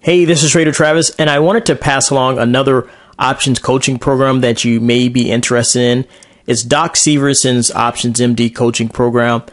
Hey, this is Trader Travis, and I wanted to pass along another options coaching program that you may be interested in. It's Doc Seversons' OptionsMD coaching program,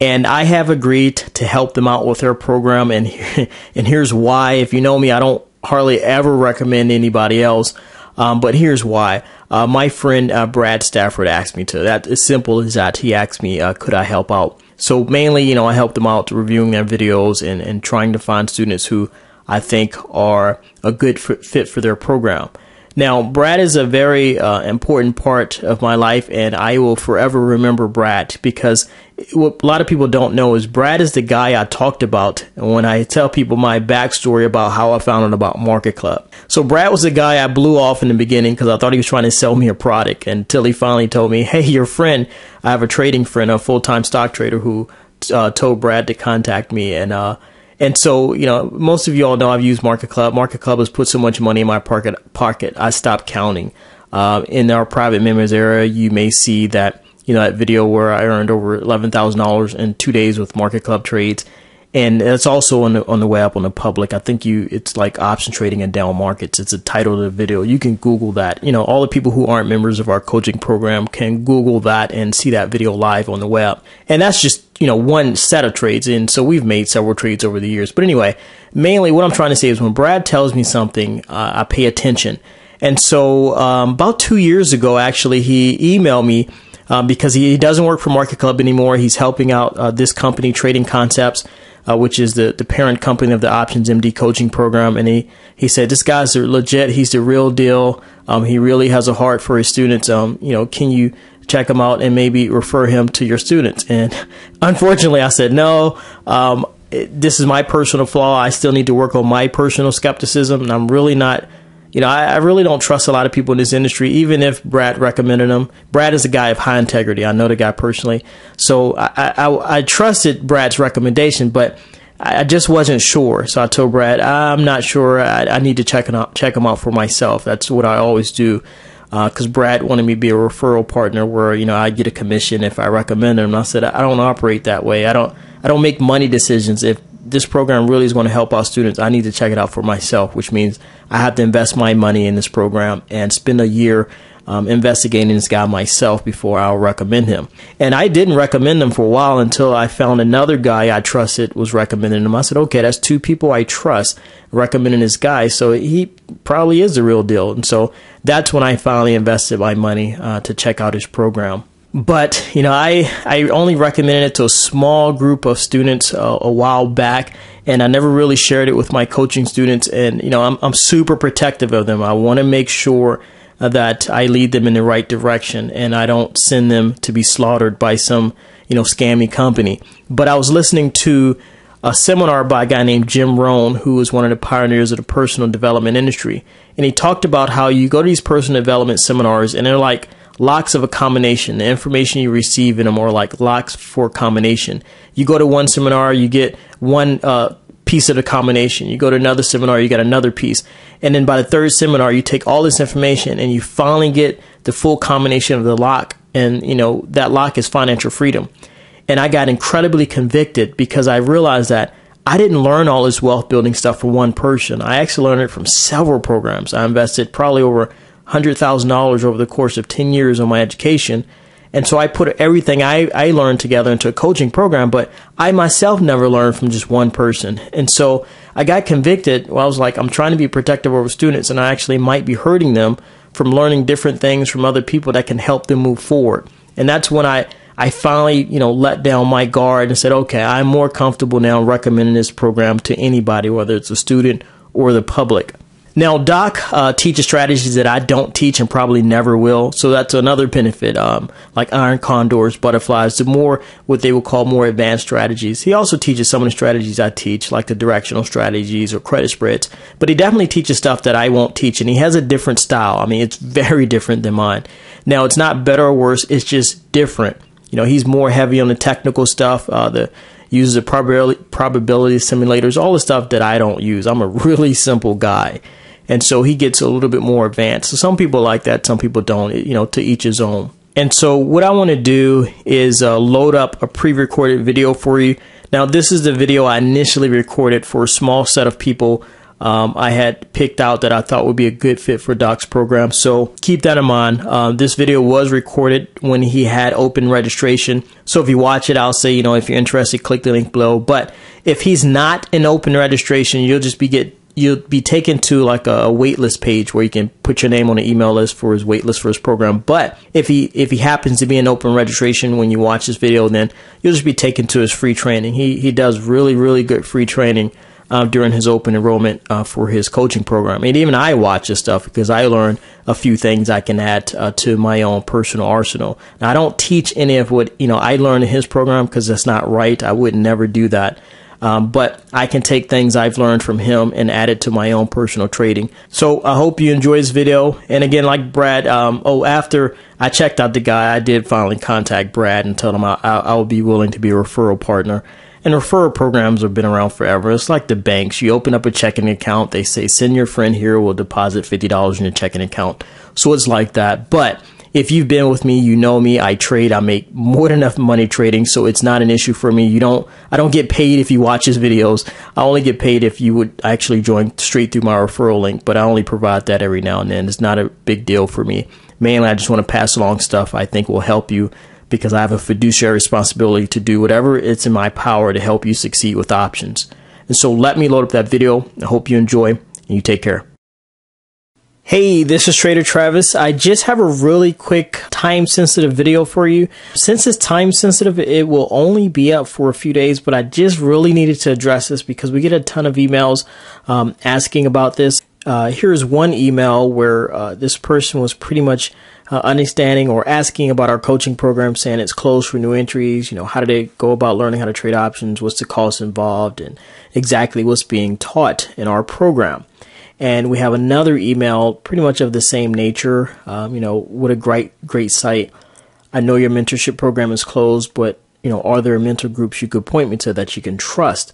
and I have agreed to help them out with their program, and here's why. If you know me, I don't hardly ever recommend anybody else, but here's why. My friend Brad Stafford asked me to. That as simple as that. He asked me, could I help out? So mainly, I help them out reviewing their videos and trying to find students who I think are a good fit for their program. Now, Brad is a very important part of my life, and I will forever remember Brad, because what a lot of people don't know is Brad is the guy I talked about when I tell people my backstory about how I found out about Market Club. So Brad was the guy I blew off in the beginning because I thought he was trying to sell me a product, until he finally told me, hey, your friend, I have a trading friend, a full-time stock trader, who told Brad to contact me. And so, most of you all know I've used Market Club. Market Club has put so much money in my pocket, I stopped counting. In our private members area, you may see that, that video where I earned over $11,000 in 2 days with Market Club trades. And it's also on the web, on the public. I think it's like option trading in down markets. It's the title of the video. You can Google that. All the people who aren't members of our coaching program can Google that and see that video live on the web. And that's just, one set of trades. And so we've made several trades over the years. But anyway, mainly what I'm trying to say is when Brad tells me something, I pay attention. And so about 2 years ago, actually, he emailed me because he doesn't work for Market Club anymore. He's helping out this company, Trading Concepts, which is the parent company of the OptionsMD coaching program. And he said, this guy's legit. He's the real deal. He really has a heart for his students. Can you check him out and maybe refer him to your students? And unfortunately, I said, no, this is my personal flaw. I still need to work on my personal skepticism. And I'm really not, I really don't trust a lot of people in this industry, even if Brad recommended him. Brad is a guy of high integrity. I know the guy personally. So I trusted Brad's recommendation, but I just wasn't sure. So I told Brad, I'm not sure. I need to check him out for myself. That's what I always do. Because Brad wanted me to be a referral partner where, I get a commission if I recommend him. And I said, I don't operate that way. I don't make money decisions. If this program really is going to help our students, I need to check it out for myself, which means I have to invest my money in this program and spend a year investigating this guy myself before I'll recommend him. And I didn't recommend him for a while until I found another guy I trusted was recommending him. I said, okay, that's two people I trust recommending this guy, so he probably is the real deal. And so that's when I finally invested my money to check out his program. But, I only recommended it to a small group of students a while back, and I never really shared it with my coaching students. And, I'm super protective of them. I want to make sure that I lead them in the right direction and I don't send them to be slaughtered by some, scammy company. But I was listening to a seminar by a guy named Jim Rohn, who is one of the pioneers of the personal development industry. And he talked about how you go to these personal development seminars and they're like locks of a combination. The information you receive in them are like locks for a combination. You go to one seminar, you get one piece of the combination. You go to another seminar, you get another piece. And then by the third seminar, you take all this information and you finally get the full combination of the lock. And, that lock is financial freedom. And I got incredibly convicted because I realized that I didn't learn all this wealth building stuff from one person. I actually learned it from several programs. I invested probably over $100,000 over the course of 10 years on my education. And so I put everything I learned together into a coaching program, but I myself never learned from just one person. And so I got convicted. Well, I was like, I'm trying to be protective over students, and I actually might be hurting them from learning different things from other people that can help them move forward. And that's when I finally, let down my guard and said, okay, I'm more comfortable now recommending this program to anybody, whether it's a student or the public. Now, Doc teaches strategies that I don't teach and probably never will. So that's another benefit, like iron condors, butterflies, the more what they would call more advanced strategies. He also teaches some of the strategies I teach, like the directional strategies or credit spreads. But he definitely teaches stuff that I won't teach, and he has a different style. I mean, it's very different than mine. Now, it's not better or worse. It's just different. He's more heavy on the technical stuff, uses the probability simulators, all the stuff that I don't use. I'm a really simple guy. And so he gets a little bit more advanced. So some people like that, some people don't, to each his own. And so what I want to do is load up a pre-recorded video for you. Now, this is the video I initially recorded for a small set of people I had picked out that I thought would be a good fit for Doc's program. So keep that in mind. This video was recorded when he had open registration. So if you watch it, I'll say, you know, if you're interested, click the link below. But if he's not in open registration, you'll be taken to like a waitlist page where you can put your name on the email list for his waitlist for his program. But if he happens to be in open registration when you watch this video, then you'll just be taken to his free training. He does really, really good free training during his open enrollment for his coaching program. And even I watch this stuff because I learn a few things I can add to my own personal arsenal. Now, I don't teach any of what, you know, I learned in his program because that's not right. I would never do that. But I can take things I've learned from him and add it to my own personal trading. So I hope you enjoy this video. And again, like Brad, after I checked out the guy, I did finally contact Brad and tell him I will be willing to be a referral partner. And referral programs have been around forever. It's like the banks. You open up a checking account. They say, send your friend here. We'll deposit $50 in your checking account. So it's like that. But if you've been with me, you know me. I trade. I make more than enough money trading, so it's not an issue for me. I don't get paid if you watch his videos. I only get paid if you would actually join straight through my referral link, but I only provide that every now and then. It's not a big deal for me. Mainly, I just want to pass along stuff I think will help you because I have a fiduciary responsibility to do whatever it's in my power to help you succeed with options. And so let me load up that video. I hope you enjoy, and you take care. Hey, this is Trader Travis. I just have a really quick time-sensitive video for you. Since it's time-sensitive, it will only be up for a few days, but I just really needed to address this because we get a ton of emails asking about this. Here's one email where this person was pretty much understanding or asking about our coaching program, saying it's closed for new entries. You know, how do they go about learning how to trade options? What's the cost involved? And exactly what's being taught in our program. And we have another email pretty much of the same nature. You know, what a great site. I know your mentorship program is closed, but, you know, are there mentor groups you could point me to that you can trust?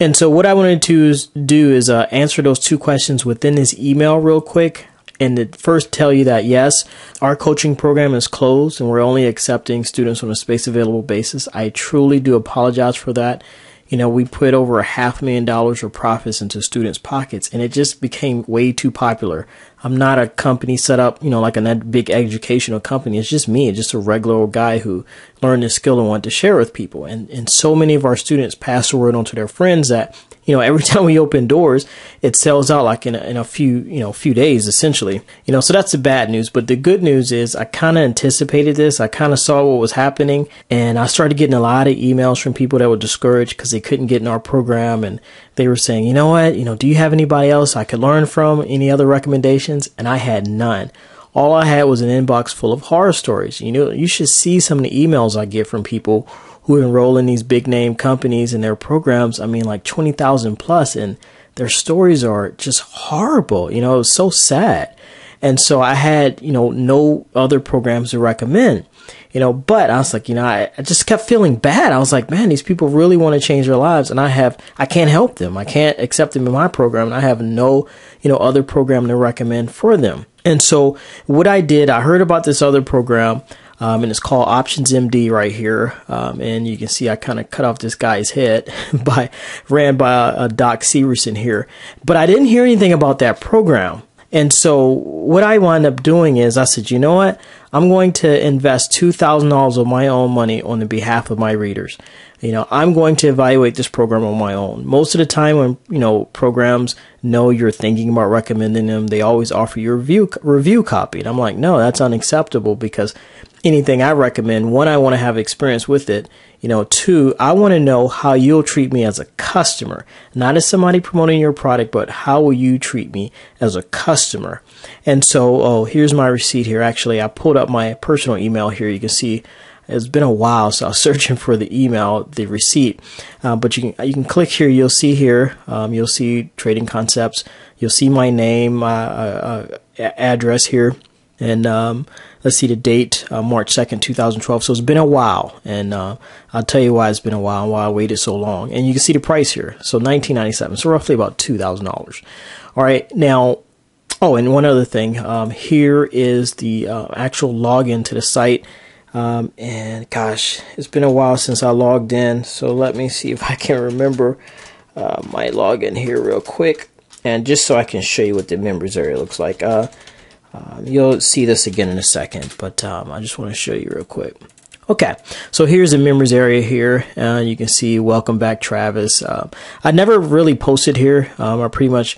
And so what I wanted to do is answer those two questions within this email real quick. And to first tell you that, yes, our coaching program is closed and we're only accepting students on a space available basis. I truly do apologize for that. You know, we put over $500,000 of profits into students' pockets, and it just became way too popular. I'm not a company set up, you know, like a big educational company. It's just me. It's just a regular old guy who learned this skill and wanted to share with people. And so many of our students pass the word on to their friends that, you know, every time we open doors, it sells out like in a few days, essentially. You know, so that's the bad news. But the good news is I kind of anticipated this. I kind of saw what was happening, and I started getting a lot of emails from people that were discouraged because they couldn't get in our program, and they were saying, you know what, you know, do you have anybody else I could learn from? Any other recommendations? And I had none. All I had was an inbox full of horror stories. You know, you should see some of the emails I get from people who enroll in these big name companies and their programs. I mean, like 20,000 plus, and their stories are just horrible. You know, it was so sad. And so I had, you know, no other programs to recommend, you know, but I was like, you know, I just kept feeling bad. I was like, man, these people really want to change their lives, and I can't help them. I can't accept them in my program, and I have no, you know, other program to recommend for them. And so what I did, I heard about this other program, and it's called OptionsMD right here. And you can see I kind of cut off this guy's head ran by Doc Severson here, but I didn't hear anything about that program. And so what I wound up doing is I said, you know what? I'm going to invest $2,000 of my own money on the behalf of my readers. You know, I'm going to evaluate this program on my own. Most of the time when, you know, programs know you're thinking about recommending them, they always offer you a review copy. And I'm like, no, that's unacceptable, because anything I recommend, one, I want to have experience with it. You know, two, I want to know how you'll treat me as a customer, not as somebody promoting your product, but how will you treat me as a customer? And so, here's my receipt here. Actually, I pulled up my personal email here. You can see it's been a while, so I was searching for the email, the receipt. But you can click here. You'll see here. You'll see Trading Concepts. You'll see my name, address here, and let's see the date, March 2nd, 2012. So it's been a while, and I'll tell you why it's been a while and why I waited so long. And you can see the price here. So $19.97, so roughly about $2,000. All right, now, and one other thing. Here is the actual login to the site. And gosh, it's been a while since I logged in. So let me see if I can remember my login here real quick. And just so I can show you what the members area looks like, you'll see this again in a second, but I just want to show you real quick. Okay, so here's the members area here. You can see welcome back, Travis. I never really posted here. I pretty much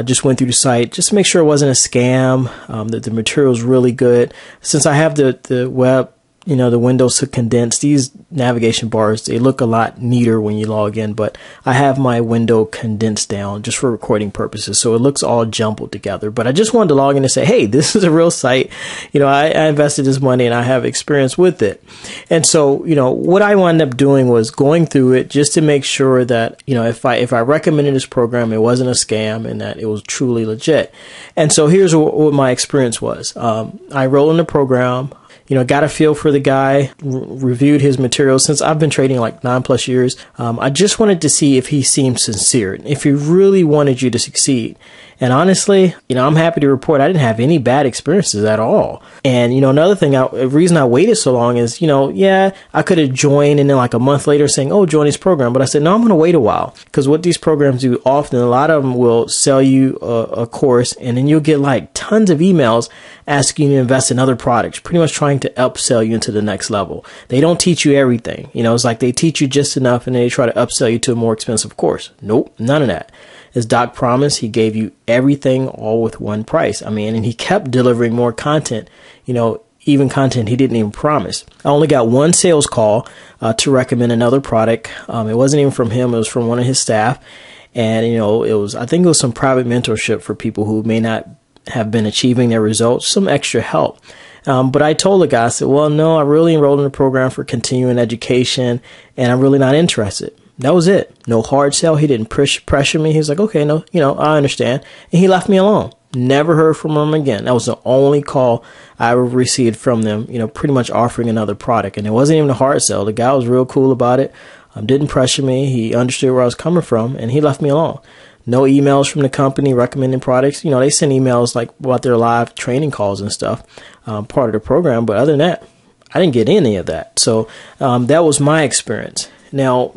just went through the site just to make sure it wasn't a scam, that the material is really good. Since I have the web, the windows to condense, these navigation bars, they look a lot neater when you log in, but I have my window condensed down just for recording purposes, so it looks all jumbled together. But I just wanted to log in and say, hey, this is a real site. I invested this money and I have experience with it. And so, what I wound up doing was going through it just to make sure that, if I recommended this program, it wasn't a scam and that it was truly legit. And so here's what my experience was. I rolled in the program. Got a feel for the guy, reviewed his material. Since I've been trading like 9+ years, I just wanted to see if he seemed sincere, if he really wanted you to succeed. And honestly, I'm happy to report I didn't have any bad experiences at all. And, another thing, the reason I waited so long is, I could have joined and then like a month later saying, oh, join this program. But I said, no, I'm going to wait a while, because what these programs do often, a lot of them will sell you a course, and then you'll get like tons of emails asking you to invest in other products, pretty much trying to upsell you into the next level. They don't teach you everything. It's like they teach you just enough and then they try to upsell you to a more expensive course. Nope, none of that. As Doc promised, he gave you everything all with one price. And he kept delivering more content, even content he didn't even promise. I only got one sales call to recommend another product. It wasn't even from him. It was from one of his staff. And, I think it was some private mentorship for people who may not have been achieving their results, some extra help. But I told the guy, I said, well, no, I really enrolled in the program for continuing education and I'm really not interested. That was it. No hard sell. He didn't pressure me. He was like, okay, no, I understand. And he left me alone. Never heard from him again. That was the only call I ever received from them, pretty much offering another product. And it wasn't even a hard sell. The guy was real cool about it. Didn't pressure me. He understood where I was coming from and he left me alone. No emails from the company recommending products. They send emails like about their live training calls and stuff, part of the program. But other than that, I didn't get any of that. So that was my experience. Now,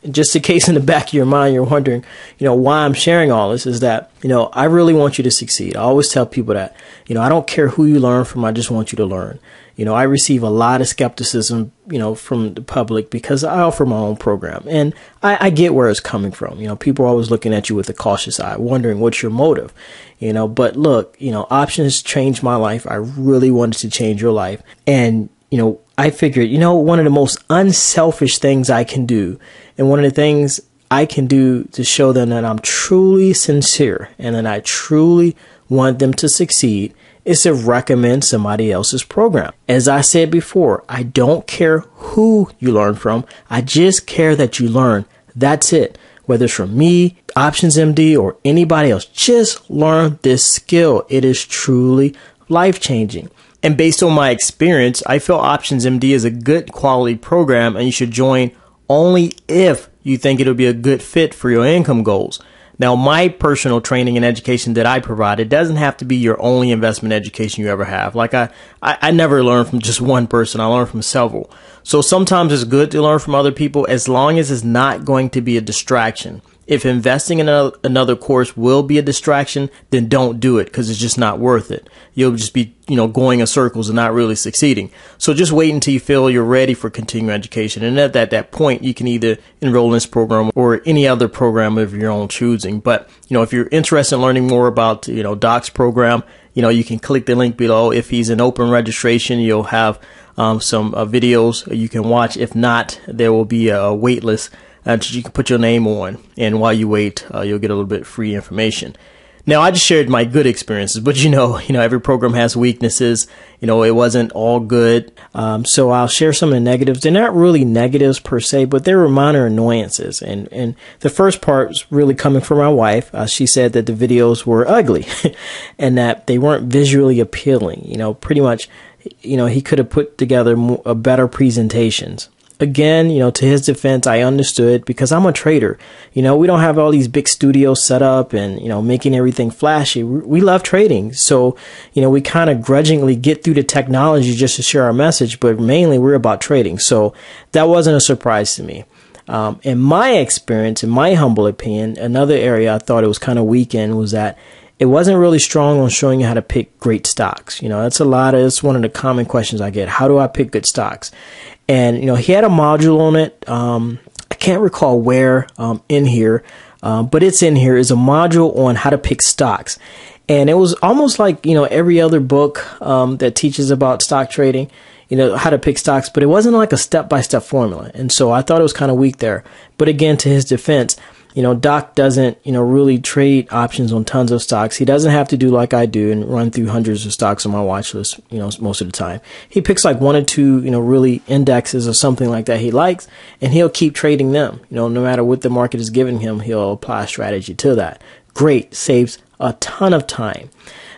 just in case in the back of your mind, you're wondering, why I'm sharing all this is that, I really want you to succeed. I always tell people that, I don't care who you learn from. I just want you to learn. I receive a lot of skepticism, from the public because I offer my own program and I get where it's coming from. People are always looking at you with a cautious eye, wondering what's your motive, but look, Options changed my life. I really wanted to change your life. And, I figured, one of the most unselfish things I can do, and one of the things I can do to show them that I'm truly sincere and that I truly want them to succeed, is to recommend somebody else's program. As I said before, I don't care who you learn from. I just care that you learn. That's it. Whether it's from me, OptionsMD, or anybody else, just learn this skill. It is truly life-changing. And based on my experience, I feel OptionsMD is a good quality program and you should join only if you think it'll be a good fit for your income goals. Now, my personal training and education that I provide, it doesn't have to be your only investment education you ever have. Like I never learn from just one person. I learn from several. So sometimes it's good to learn from other people as long as it's not going to be a distraction. If investing in another course will be a distraction, then don't do it because it's just not worth it. You'll just be, going in circles and not really succeeding. So just wait until you feel you're ready for continuing education. And at that point, you can either enroll in this program or any other program of your own choosing. But, if you're interested in learning more about, Doc's program, you can click the link below. If he's an open registration, you'll have some videos you can watch. If not, there will be a wait list that you can put your name on, and while you wait, you'll get a little bit free information. Now, I just shared my good experiences, but every program has weaknesses. It wasn't all good. So I'll share some of the negatives. They're not really negatives per se, but they were minor annoyances. And the first part was really coming from my wife. She said that the videos were ugly and that they weren't visually appealing. Pretty much, he could have put together better presentations. Again, to his defense, I understood because I'm a trader. We don't have all these big studios set up and, making everything flashy. We love trading. So, we kind of grudgingly get through the technology just to share our message, but mainly we're about trading. So that wasn't a surprise to me. In my experience, in my humble opinion, another area I thought it was kind of weak in was that it wasn't really strong on showing you how to pick great stocks. That's one of the common questions I get. How do I pick good stocks? And, he had a module on it. I can't recall where in here, but it's in here. Is a module on how to pick stocks. And it was almost like, every other book that teaches about stock trading, how to pick stocks, but it wasn't like a step-by-step formula. And so I thought it was kind of weak there. But again, to his defense, Doc doesn't, really trade options on tons of stocks. He doesn't have to do like I do and run through hundreds of stocks on my watch list, most of the time. He picks like one or two, really indexes or something like that he likes, and he'll keep trading them. No matter what the market is giving him, he'll apply a strategy to that. Great, saves a ton of time.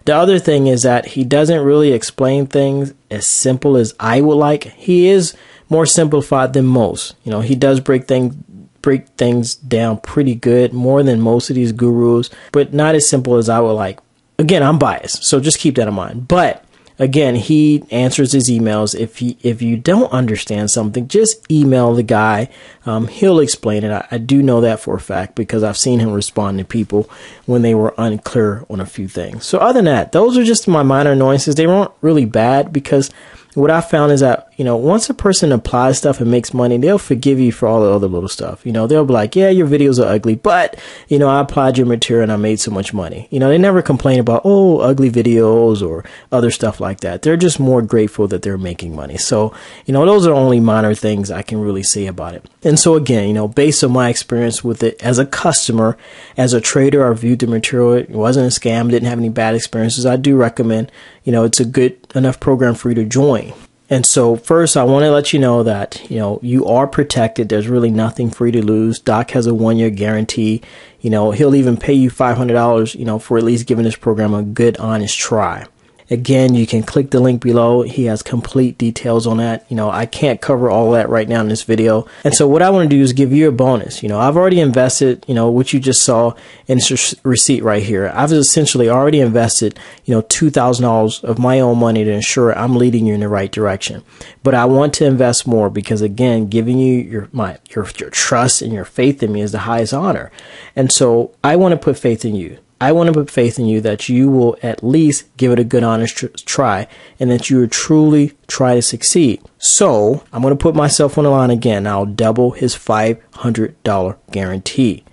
The other thing is that he doesn't really explain things as simple as I would like. He is more simplified than most. He does break things down pretty good, more than most of these gurus, but not as simple as I would like. Again, I'm biased, so just keep that in mind. But again, he answers his emails. If you don't understand something, just email the guy. He'll explain it. I do know that for a fact because I've seen him respond to people when they were unclear on a few things. So other than that, those are just my minor annoyances. They weren't really bad because what I found is that, once a person applies stuff and makes money, they'll forgive you for all the other little stuff. They'll be like, yeah, your videos are ugly, but, I applied your material and I made so much money. They never complain about, oh, ugly videos or other stuff like that. They're just more grateful that they're making money. So, those are only minor things I can really say about it. And so again, based on my experience with it as a customer, as a trader, I viewed the material. It wasn't a scam, didn't have any bad experiences. I do recommend, it's a good enough program for you to join. And so first, I want to let you know that, you are protected. There's really nothing for you to lose. Doc has a 1-year guarantee. He'll even pay you $500, for at least giving this program a good, honest try. Again, you can click the link below. He has complete details on that. I can't cover all that right now in this video. And so what I want to do is give you a bonus. I've already invested, what you just saw in this receipt right here. I've essentially already invested, $2,000 of my own money to ensure I'm leading you in the right direction. But I want to invest more because, again, giving you your trust and your faith in me is the highest honor. And so I want to put faith in you. I want to put faith in you that you will at least give it a good, honest try and that you will truly try to succeed. So I'm going to put myself on the line again. I'll double his $500 guarantee.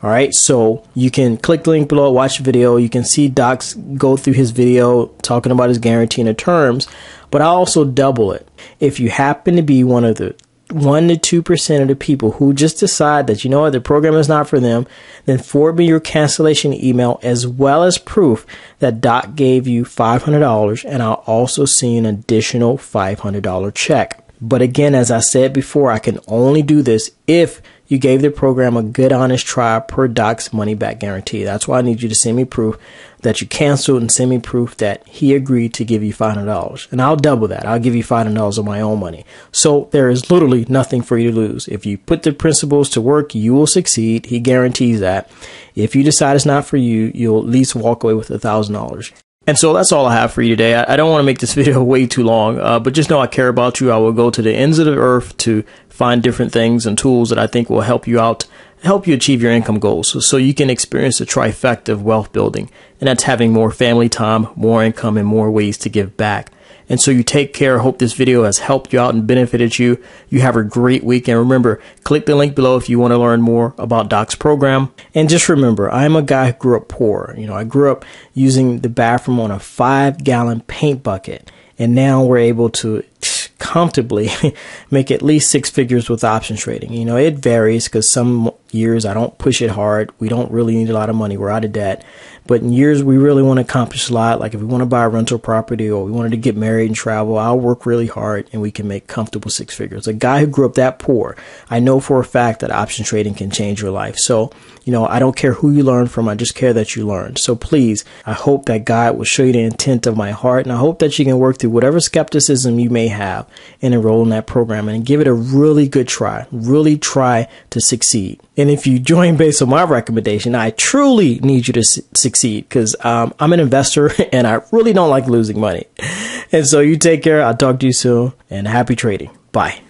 All right. So you can click the link below, watch the video. You can see Doc's go through his video talking about his guarantee and the terms, but I'll also double it. If you happen to be one of the 1 to 2% of the people who just decide that, the program is not for them, then forward me your cancellation email as well as proof that Doc gave you $500, and I'll also send you an additional $500 check. But again, as I said before, I can only do this if you gave the program a good, honest try per Doc's money back guarantee. That's why I need you to send me proof that you canceled and send me proof that he agreed to give you $500. And I'll double that. I'll give you $500 of my own money. So there is literally nothing for you to lose. If you put the principles to work, you will succeed. He guarantees that. If you decide it's not for you, you'll at least walk away with $1,000. And so that's all I have for you today. I don't want to make this video way too long, but just know I care about you. I will go to the ends of the earth to find different things and tools that I think will help you out, help you achieve your income goals so you can experience the trifecta of wealth building. And that's having more family time, more income, and more ways to give back. And so you take care. I hope this video has helped you out and benefited you. You have a great week. And remember, click the link below if you want to learn more about Doc's program. And just remember, I'm a guy who grew up poor. I grew up using the bathroom on a 5-gallon paint bucket. And now we're able to comfortably make at least 6 figures with options trading. It varies because some years I don't push it hard. We don't really need a lot of money. We're out of debt. But in years we really want to accomplish a lot, like if we want to buy a rental property or we wanted to get married and travel, I'll work really hard and we can make comfortable 6 figures. A guy who grew up that poor, I know for a fact that option trading can change your life. So, I don't care who you learn from. I just care that you learn. So please, I hope that God will show you the intent of my heart. And I hope that you can work through whatever skepticism you may have and enroll in that program and give it a really good try. Really try to succeed. And if you join based on my recommendation, I truly need you to succeed because I'm an investor and I really don't like losing money. And so you take care. I'll talk to you soon and happy trading. Bye.